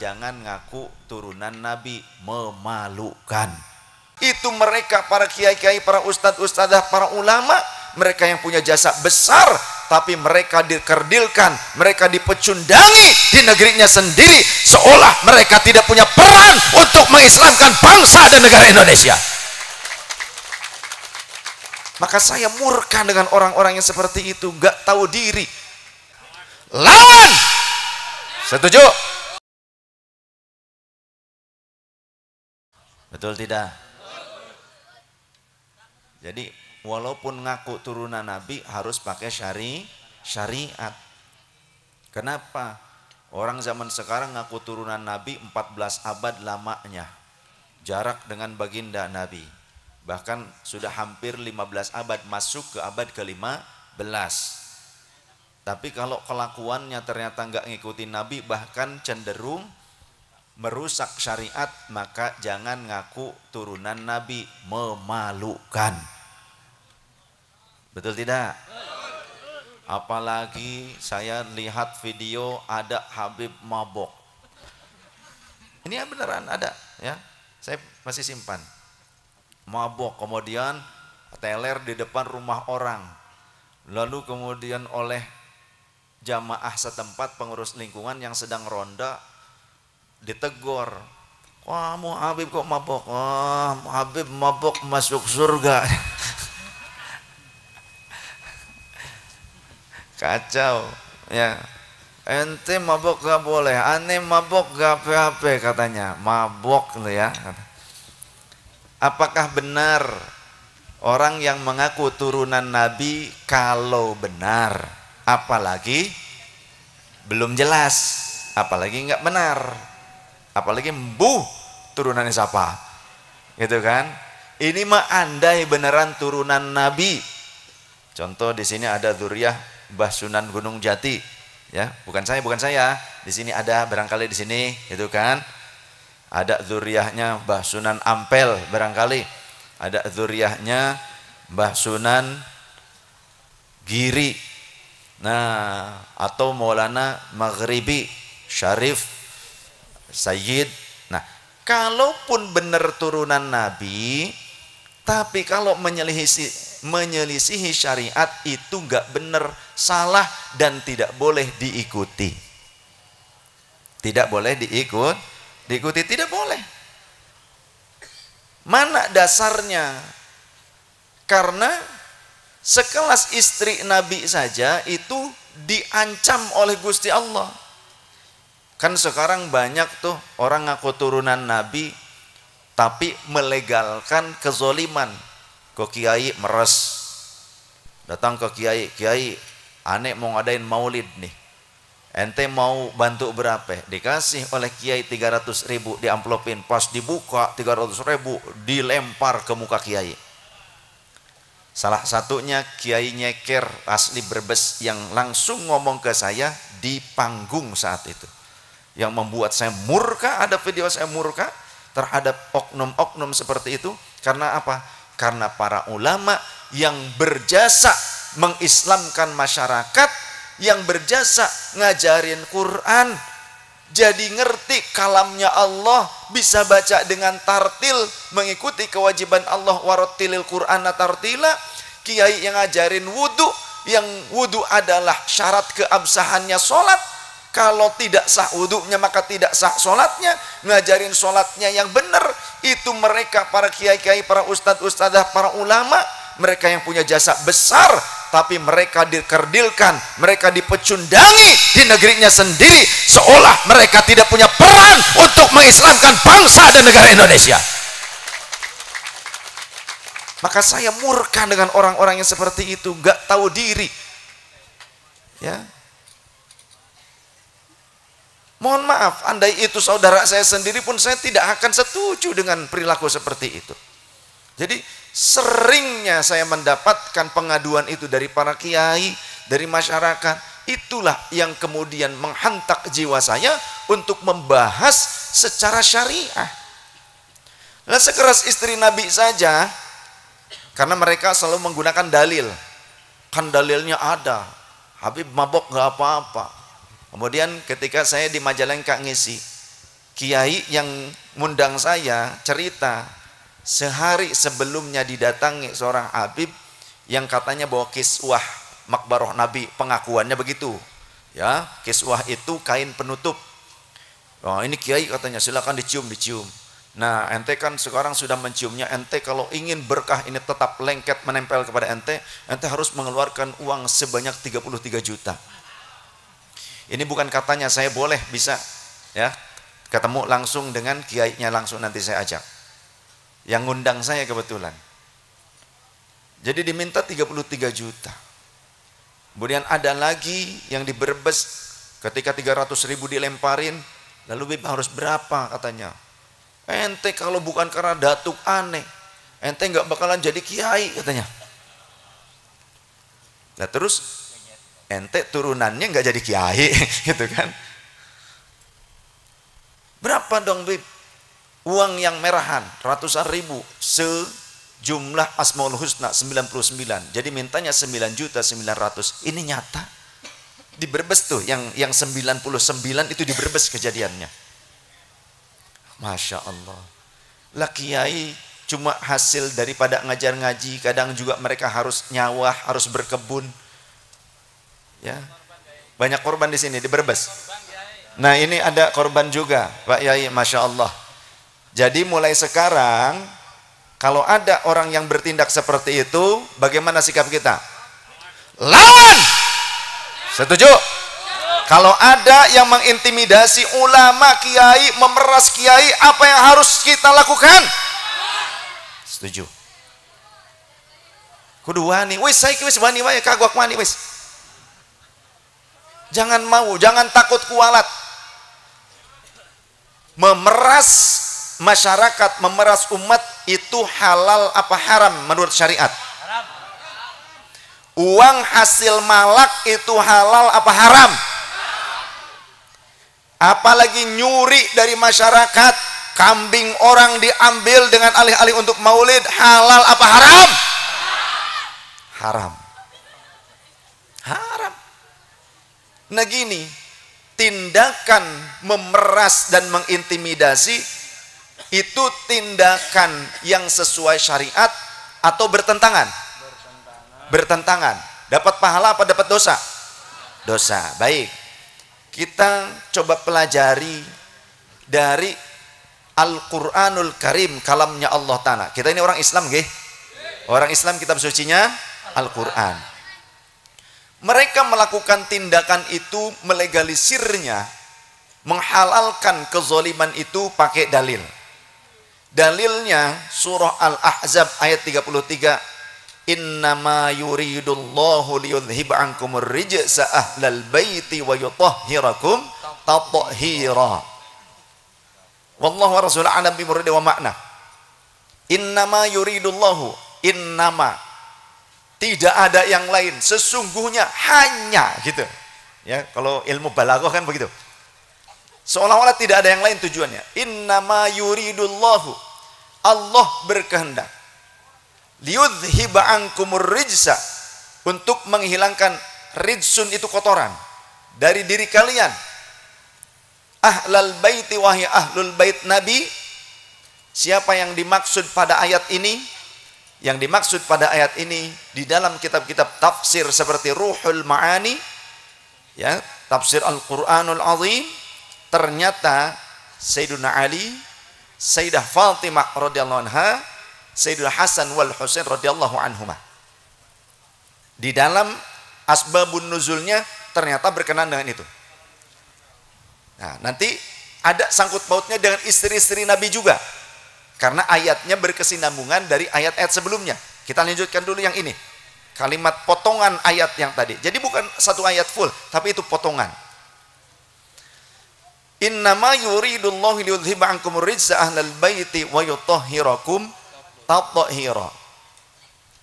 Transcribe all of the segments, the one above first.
jangan ngaku turunan Nabi, memalukan. Itu mereka para kiai-kiai, para ustadz-ustadzah, para ulama, mereka yang punya jasa besar, tapi mereka dikerdilkan, mereka dipecundangi di negerinya sendiri, seolah mereka tidak punya peran untuk mengislamkan bangsa dan negara Indonesia. Maka saya murka dengan orang-orang yang seperti itu, gak tahu diri. Lawan! Setuju? Betul tidak? Jadi walaupun ngaku turunan Nabi harus pakai syariat. Kenapa? Orang zaman sekarang ngaku turunan Nabi 14 abad lamanya. Jarak dengan baginda Nabi. Bahkan sudah hampir 15 abad, masuk ke abad ke-15. Tapi kalau kelakuannya ternyata nggak ngikutin Nabi, bahkan cenderung merusak syariat, maka jangan ngaku turunan Nabi, memalukan. Betul tidak? Apalagi saya lihat video ada Habib mabok. Ini ya beneran ada ya. Saya masih simpan. Mabok, kemudian teler di depan rumah orang. Lalu kemudian oleh jamaah setempat, pengurus lingkungan yang sedang ronda ditegur. Wah, Habib kok mabok? Wah, Habib mabok masuk surga. Kacau ya. Ente mabok gak boleh, aneh mabok gak apa-apa katanya. Mabok loh ya. Apakah benar orang yang mengaku turunan Nabi, kalau benar, apalagi belum jelas, apalagi nggak benar, apalagi mbuh turunannya siapa, gitu kan? Ini mah andai beneran turunan Nabi. Contoh di sini ada dzurriyyah Mbah Sunan Gunung Jati, ya, bukan saya. Di sini ada barangkali di sini, itu kan? Ada dzurriyyahnya Mbah Sunan Ampel barangkali, ada dzurriyyahnya Mbah Sunan Giri, nah, atau Maulana Maghribi Syarif Sayyid. Nah, kalaupun benar turunan Nabi, tapi kalau menyelisihi syariat itu nggak benar, salah, dan tidak boleh diikuti. Tidak boleh diikuti, tidak boleh. Mana dasarnya? Karena sekelas istri Nabi saja itu diancam oleh Gusti Allah. Kan sekarang banyak tuh orang ngaku turunan Nabi tapi melegalkan kezoliman. Ke kiai meres, datang ke kiai, aneh mau ngadain maulid nih, ente mau bantu berapa? Dikasih oleh kiai 300.000, diamplopin, pas dibuka 300.000 dilempar ke muka kiai. Salah satunya kiai nyeker asli Brebes yang langsung ngomong ke saya di panggung saat itu, yang membuat saya murka. Ada video saya murka terhadap oknum-oknum seperti itu. Karena apa? Karena para ulama yang berjasa mengislamkan masyarakat, yang berjasa ngajarin Quran, jadi ngerti kalamnya Allah, bisa baca dengan tartil, mengikuti kewajiban Allah, warattilil Qur'ana tartila. Kiai yang ngajarin wudu, yang wudu adalah syarat keabsahannya sholat, kalau tidak sah wudunya maka tidak sah sholatnya, ngajarin sholatnya yang benar. Itu mereka para kiai-kiai, para ustadz-ustadzah, para ulama, mereka yang punya jasa besar, tapi mereka dikerdilkan, mereka dipecundangi di negerinya sendiri, seolah mereka tidak punya peran untuk mengislamkan bangsa dan negara Indonesia. Maka saya murka dengan orang-orang yang seperti itu, gak tahu diri ya. Mohon maaf, andai itu saudara saya sendiri pun saya tidak akan setuju dengan perilaku seperti itu. Jadi seringnya saya mendapatkan pengaduan itu dari para kiai, dari masyarakat. Itulah yang kemudian menghantak jiwa saya untuk membahas secara syariah. Nah, sekeras istri Nabi saja, karena mereka selalu menggunakan dalil. Kan dalilnya ada, Habib mabok gak apa-apa. Kemudian ketika saya di Majalengka ngisi, Kiai yang ngundang saya cerita sehari sebelumnya didatangi seorang habib yang katanya bawa kiswah makbaroh Nabi, pengakuannya begitu. Ya, kiswah itu kain penutup. Oh, ini kiai katanya silakan dicium. Nah, ente kan sekarang sudah menciumnya, ente kalau ingin berkah ini tetap lengket menempel kepada ente harus mengeluarkan uang sebanyak 33 juta. Ini bukan katanya, saya boleh bisa ya ketemu langsung dengan kiainya langsung, nanti saya ajak. Yang ngundang saya kebetulan. Jadi diminta 33 juta. Kemudian ada lagi yang di Brebes ketika 300.000 dilemparin, lalu Bib harus berapa katanya. Ente kalau bukan karena datuk aneh, ente nggak bakalan jadi kiai katanya. Nah terus ente turunannya nggak jadi kiai gitu kan. Berapa dong Bib? Uang yang merahan ratusan ribu, sejumlah Asmaul Husna 99. Jadi mintanya 9.900.000. Ini nyata. Di Brebes tuh yang 99 itu di Brebes kejadiannya. Masya Allah. Lah kiai cuma hasil daripada ngajar ngaji, kadang juga mereka harus nyawah, harus berkebun. Ya. Banyak korban di sini di Brebes. Nah, ini ada korban juga, Pak Yai, Masya Allah. Jadi mulai sekarang kalau ada orang yang bertindak seperti itu, bagaimana sikap kita? Lawan! Setuju? Kalau ada yang mengintimidasi ulama, kiai, memeras kiai, apa yang harus kita lakukan? Setuju. Kudu wani, wis saiki wis wani wae kagok wani wis. Jangan mau, jangan takut kualat. Memeras masyarakat, memeras umat itu halal apa haram menurut syariat? Haram. Uang hasil malak itu halal apa haram? Apalagi nyuri dari masyarakat, kambing orang diambil dengan alih-alih untuk maulid, halal apa haram? Haram. Haram. Nah gini, tindakan memeras dan mengintimidasi itu tindakan yang sesuai syariat atau bertentangan? Bertentangan. Dapat pahala apa dapat dosa? Dosa. Baik. Kita coba pelajari dari Al-Quranul Karim, kalamnya Allah Ta'ala. Kita ini orang Islam, nggih? Orang Islam, kitab sucinya Al-Quran. Mereka melakukan tindakan itu, melegalisirnya, menghalalkan kezaliman itu pakai dalil. Dalilnya surah Al-Ahzab ayat 33. Innama yuridullahu liyudhhiba ankumur rijsa ahlal baiti wa yutahhirakum tathhira. Wallahu wa rasuluhu a'lam bi muradi wa makna. Innama yuridullahu, innama, tidak ada yang lain, sesungguhnya hanya, gitu. Ya, kalau ilmu balaghah kan begitu. Seolah-olah tidak ada yang lain tujuannya. Innama yuridullahu, Allah berkehendak, liyudhhiba ankumur rijsa, untuk menghilangkan rijsun itu kotoran dari diri kalian. Ahlal baiti, wahai ahlul bait Nabi. Siapa yang dimaksud pada ayat ini? Yang dimaksud pada ayat ini di dalam kitab-kitab tafsir seperti Ruhul Ma'ani, ya, tafsir Al-Qur'anul Azim, ternyata Sayyiduna Ali, Sayyidah Fatimah radhiyallahu anha, Sayyidul Hasan wal Husain radhiyallahu anhuma. Di dalam asbabun nuzulnya ternyata berkenan dengan itu. Nah, nanti ada sangkut pautnya dengan istri-istri Nabi juga. Karena ayatnya berkesinambungan dari ayat-ayat sebelumnya. Kita lanjutkan dulu yang ini. Kalimat potongan ayat yang tadi. Jadi bukan satu ayat full, tapi itu potongan. Innama yuridullahu liyudhhiba ankumur rijsa ahlal baiti wa yutahhirakum tathhira.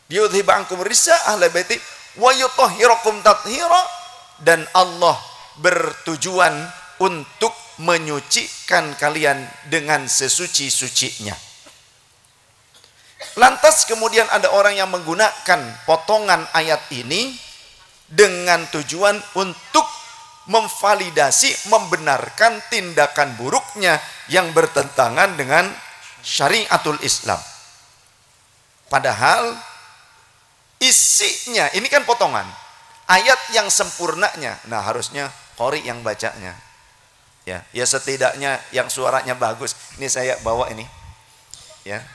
Liyudhhiba ankumur rijsa ahlal baiti wa yutahhirakum tathhira, dan Allah bertujuan untuk menyucikan kalian dengan sesuci-sucinya. Lantas kemudian ada orang yang menggunakan potongan ayat ini dengan tujuan untuk memvalidasi, membenarkan tindakan buruknya yang bertentangan dengan syariatul Islam. Padahal isinya, ini kan potongan ayat yang sempurnanya. Nah, harusnya qori yang bacanya. Ya setidaknya yang suaranya bagus. Ini saya bawa ini. Ya.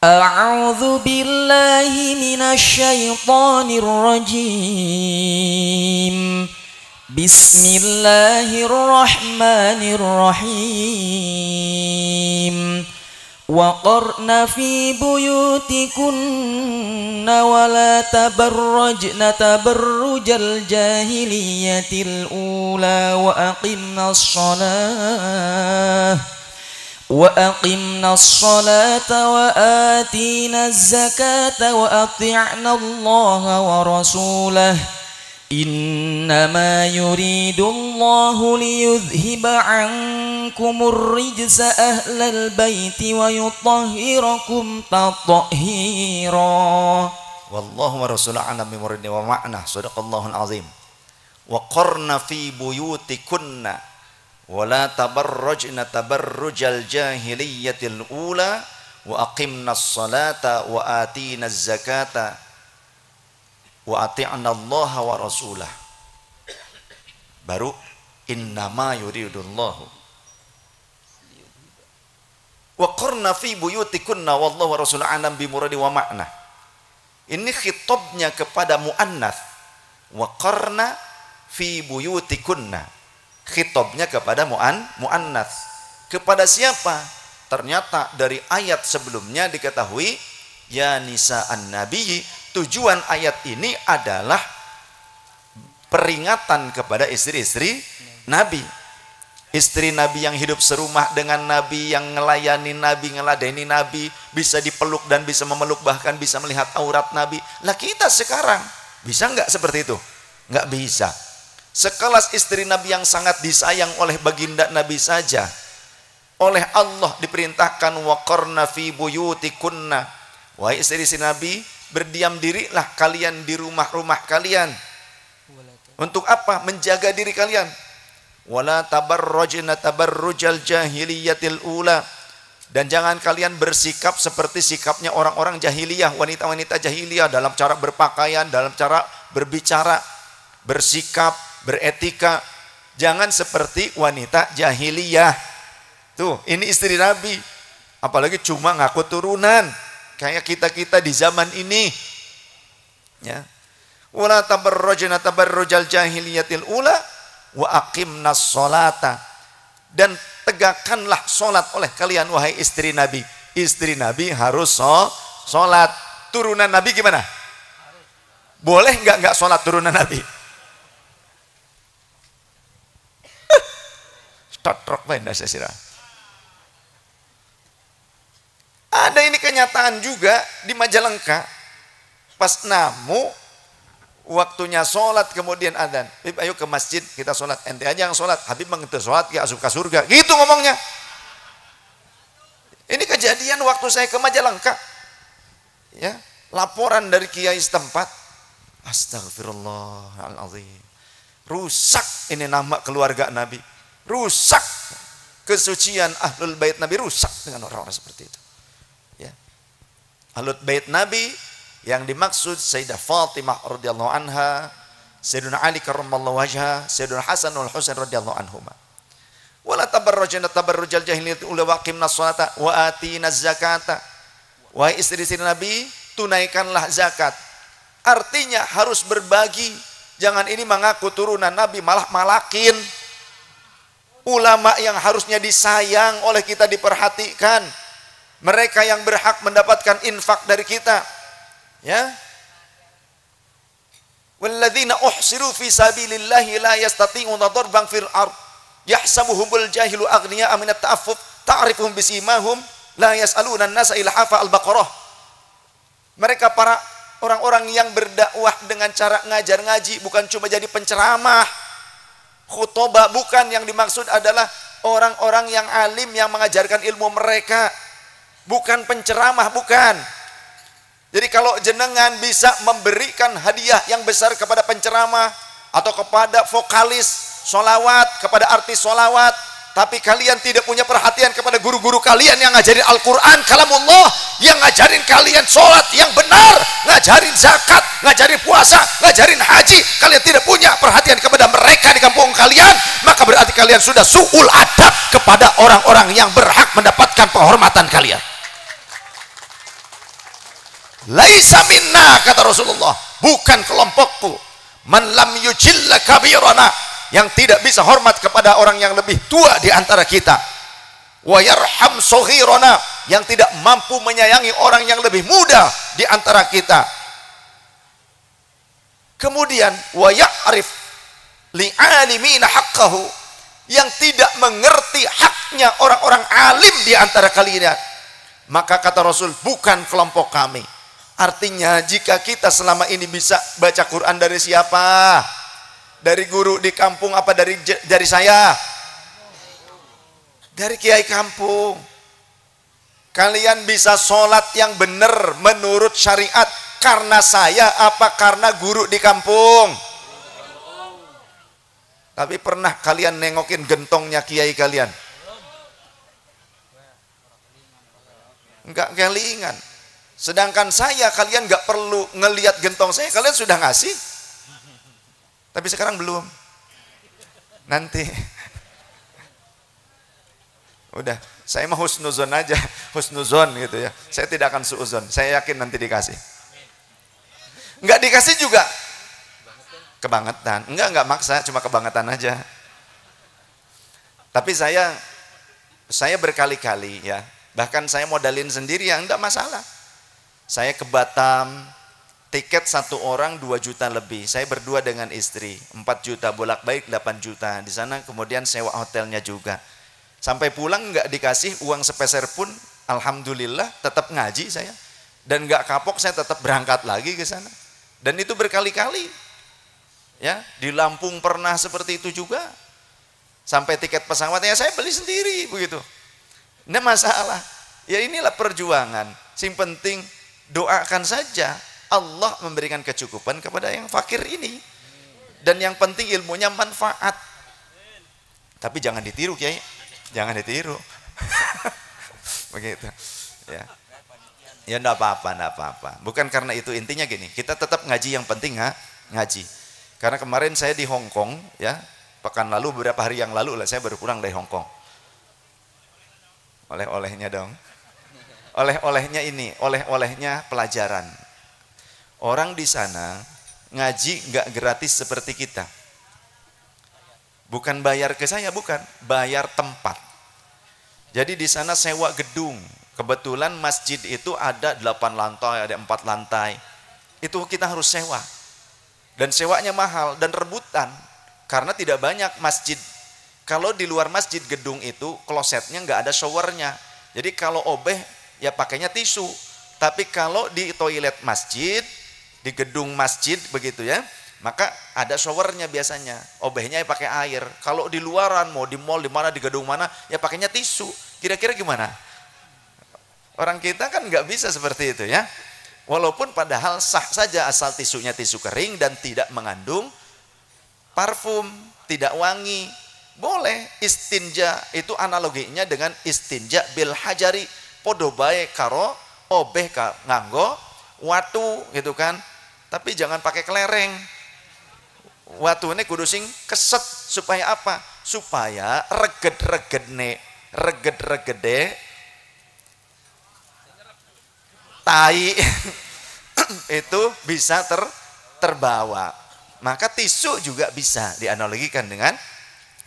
A'udzu billahi minasy syaithanir rajim. Bismillahirrahmanirrahim. وقرن في بيوتكن ولا تبرجن تبرج الجاهلية الأولى وأقمنا الصلاة وآتينا الزكاة وأطعنا الله ورسوله إنما يريد الله ليذهب عنكم الرجس أهل البيت ويطهركم تطهيرا والله ورسوله أعلم بمراده ومعناه صدق الله العظيم وقرن في بيوتكن ولا تبرجن تبرج الجاهلية الأولى وأقمنا الصلاة وآتينا الزكاة wa ati'na Allah wa rasulah. Baru innama yuridullahu wa qarna fi buyutikunna wallahu wa rasuluhu a'lam bi muradi wa ma'na. Ini khitabnya kepada muannats. Wa qarna fi buyutikunna, khitabnya kepada muannats. Kepada siapa? Ternyata dari ayat sebelumnya diketahui ya nisa'an nabiyyi. Tujuan ayat ini adalah peringatan kepada istri-istri Nabi. Istri Nabi yang hidup serumah dengan Nabi, yang ngelayani Nabi, ngeladeni Nabi, bisa dipeluk dan bisa memeluk, bahkan bisa melihat aurat Nabi. Lah kita sekarang bisa nggak seperti itu? Nggak bisa. Sekelas istri Nabi yang sangat disayang oleh baginda Nabi saja, oleh Allah diperintahkan waqarna fi buyutikunna, wahai istri-istri Nabi, berdiam dirilah kalian di rumah-rumah kalian. Untuk apa? Menjaga diri kalian. Wala tabarrujna tabarrujal jahiliyatil ula. Dan jangan kalian bersikap seperti sikapnya orang-orang jahiliyah, wanita-wanita jahiliyah, dalam cara berpakaian, dalam cara berbicara, bersikap, beretika. Jangan seperti wanita jahiliyah. Tuh, ini istri Nabi. Apalagi cuma ngaku turunan. Kayak kita-kita di zaman ini, ya. Wala tabarrujna tabarrujal jahiliyatil ula wa aqimnas sholata, dan tegakkanlah sholat oleh kalian wahai istri Nabi. Istri Nabi harus sholat. Turunan Nabi gimana? Boleh nggak sholat turunan Nabi? Totrok banget saya sirah. Ada ini kenyataan juga di Majalengka. Pas namu waktunya sholat kemudian adzan. Habib ayo ke masjid kita sholat. Ente aja yang sholat. Habib mengentu sholat ya asup ke surga. Gitu ngomongnya. Ini kejadian waktu saya ke Majalengka. Ya, laporan dari kiai setempat. Astagfirullahaladzim. Rusak ini nama keluarga Nabi. Rusak kesucian ahlul bait Nabi, rusak dengan orang-orang seperti itu. Ahlul bait Nabi yang dimaksud Sayyidah Fatimah radhiyallahu anha, Sayyidina Ali karramallahu wajha, Sayyidina Hasan wal Husain radhiyallahu anhuma. Wala tabarrujna tabarrujal jahiliyyah ula waqimna sholata wa atina zakata. Wahai istri-istri Nabi, tunaikanlah zakat. Artinya harus berbagi. Jangan ini mengaku turunan Nabi malah malakin. Ulama yang harusnya disayang oleh kita diperhatikan. Mereka yang berhak mendapatkan infak dari kita, ya. Walladzina uhsiru fi sabilillahi la yastati'una darban fil ard yahsabuhumul jahilu aghniya'a minat ta'affuf ta'rifuhum bisimahum la yas'aluna an-nasa ilhafa al-baqarah. Mereka para orang-orang yang berdakwah dengan cara ngajar ngaji, bukan cuma jadi penceramah, khutbah, bukan. Yang dimaksud adalah orang-orang yang alim yang mengajarkan ilmu mereka. Bukan penceramah, bukan. Jadi kalau jenengan bisa memberikan hadiah yang besar kepada penceramah atau kepada vokalis, solawat kepada artis solawat, tapi kalian tidak punya perhatian kepada guru-guru kalian yang ngajarin Al-Quran, kalamullah, yang ngajarin kalian sholat yang benar, ngajarin zakat, ngajarin puasa, ngajarin haji, kalian tidak punya perhatian kepada mereka di kampung kalian, maka berarti kalian sudah su'ul adab kepada orang-orang yang berhak mendapatkan penghormatan kalian. Laisa minna, kata Rasulullah, bukan kelompokku, man lam yujilla kabirana, yang tidak bisa hormat kepada orang yang lebih tua di antara kita, wa yarham soghirona, yang tidak mampu menyayangi orang yang lebih muda di antara kita. Kemudian wa ya'rif li'alimina haqqahu, yang tidak mengerti haknya orang-orang alim di antara kalian, maka kata Rasul, bukan kelompok kami. Artinya jika kita selama ini bisa baca Quran dari siapa? Dari guru di kampung apa dari saya? Dari kiai kampung. Kalian bisa sholat yang benar menurut syariat karena saya apa karena guru di kampung? Tapi pernah kalian nengokin gentongnya kiai kalian? Enggak kelingan. Sedangkan saya, kalian nggak perlu ngelihat gentong saya, kalian sudah ngasih. Tapi sekarang belum. Nanti. Udah, saya mah husnuzon aja, husnuzon gitu ya. Saya tidak akan suuzon. Saya yakin nanti dikasih. Nggak dikasih juga kebangetan. Enggak maksa, cuma kebangetan aja. Tapi saya berkali-kali ya. Bahkan saya modalin sendiri ya, enggak masalah. Saya ke Batam, tiket satu orang 2 juta lebih. Saya berdua dengan istri, 4 juta, bolak-balik 8 juta. Di sana kemudian sewa hotelnya juga. Sampai pulang nggak dikasih uang sepeser pun, alhamdulillah tetap ngaji saya. Dan nggak kapok, saya tetap berangkat lagi ke sana. Dan itu berkali-kali. Ya, di Lampung pernah seperti itu juga. Sampai tiket pesawatnya saya beli sendiri begitu. Nggak masalah. Ya inilah perjuangan. Yang penting doakan saja Allah memberikan kecukupan kepada yang fakir ini, dan yang penting ilmunya manfaat. Tapi jangan ditiru Kiai, jangan ditiru. Begitu ya. Ya enggak apa-apa. Bukan karena itu, intinya gini, kita tetap ngaji, yang penting ngaji. Karena kemarin saya di Hong Kong ya, pekan lalu, beberapa hari yang lalu lah saya baru pulang dari Hong Kong. Oleh-olehnya dong. Oleh-olehnya ini, oleh-olehnya pelajaran. Orang di sana ngaji nggak gratis seperti kita. Bukan bayar ke saya, bukan, bayar tempat. Jadi di sana sewa gedung. Kebetulan masjid itu ada 8 lantai, ada 4 lantai. Itu kita harus sewa. Dan sewanya mahal dan rebutan. Karena tidak banyak masjid. Kalau di luar masjid gedung itu, klosetnya nggak ada showernya. Jadi kalau obeh, ya pakainya tisu. Tapi kalau di toilet masjid, di gedung masjid begitu ya, maka ada showernya biasanya. Obehnya ya pakai air. Kalau di luaran, mau di mall, di mana, di gedung mana, ya pakainya tisu. Kira-kira gimana? Orang kita kan nggak bisa seperti itu ya. Walaupun padahal sah saja asal tisunya tisu kering dan tidak mengandung parfum, tidak wangi. Boleh. Istinja itu analoginya dengan istinja bil hajari. Podo bae karo obeh nganggo watu gitu kan. Tapi jangan pakai kelereng. Watu ini kudu sing keset, supaya apa? Supaya reged-regede tai itu bisa terbawa. Maka tisu juga bisa dianalogikan dengan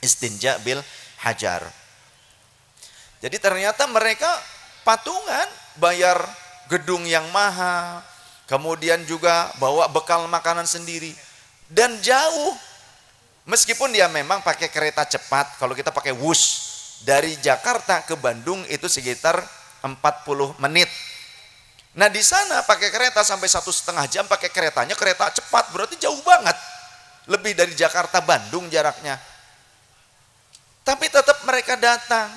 istinja bil hajar. Jadi ternyata mereka patungan, bayar gedung yang mahal, kemudian juga bawa bekal makanan sendiri, dan jauh. Meskipun dia memang pakai kereta cepat, kalau kita pakai Wus dari Jakarta ke Bandung itu sekitar 40 menit. Nah di sana pakai kereta sampai 1,5 jam, pakai keretanya kereta cepat, berarti jauh banget, lebih dari Jakarta Bandung jaraknya. Tapi tetap mereka datang.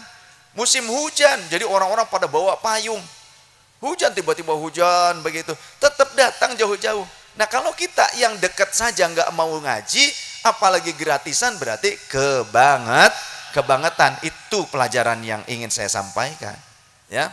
Musim hujan, jadi orang-orang pada bawa payung. Hujan, tiba-tiba hujan begitu, tetap datang jauh-jauh. Nah kalau kita yang dekat saja nggak mau ngaji, apalagi gratisan berarti kebangetan. Itu pelajaran yang ingin saya sampaikan, ya.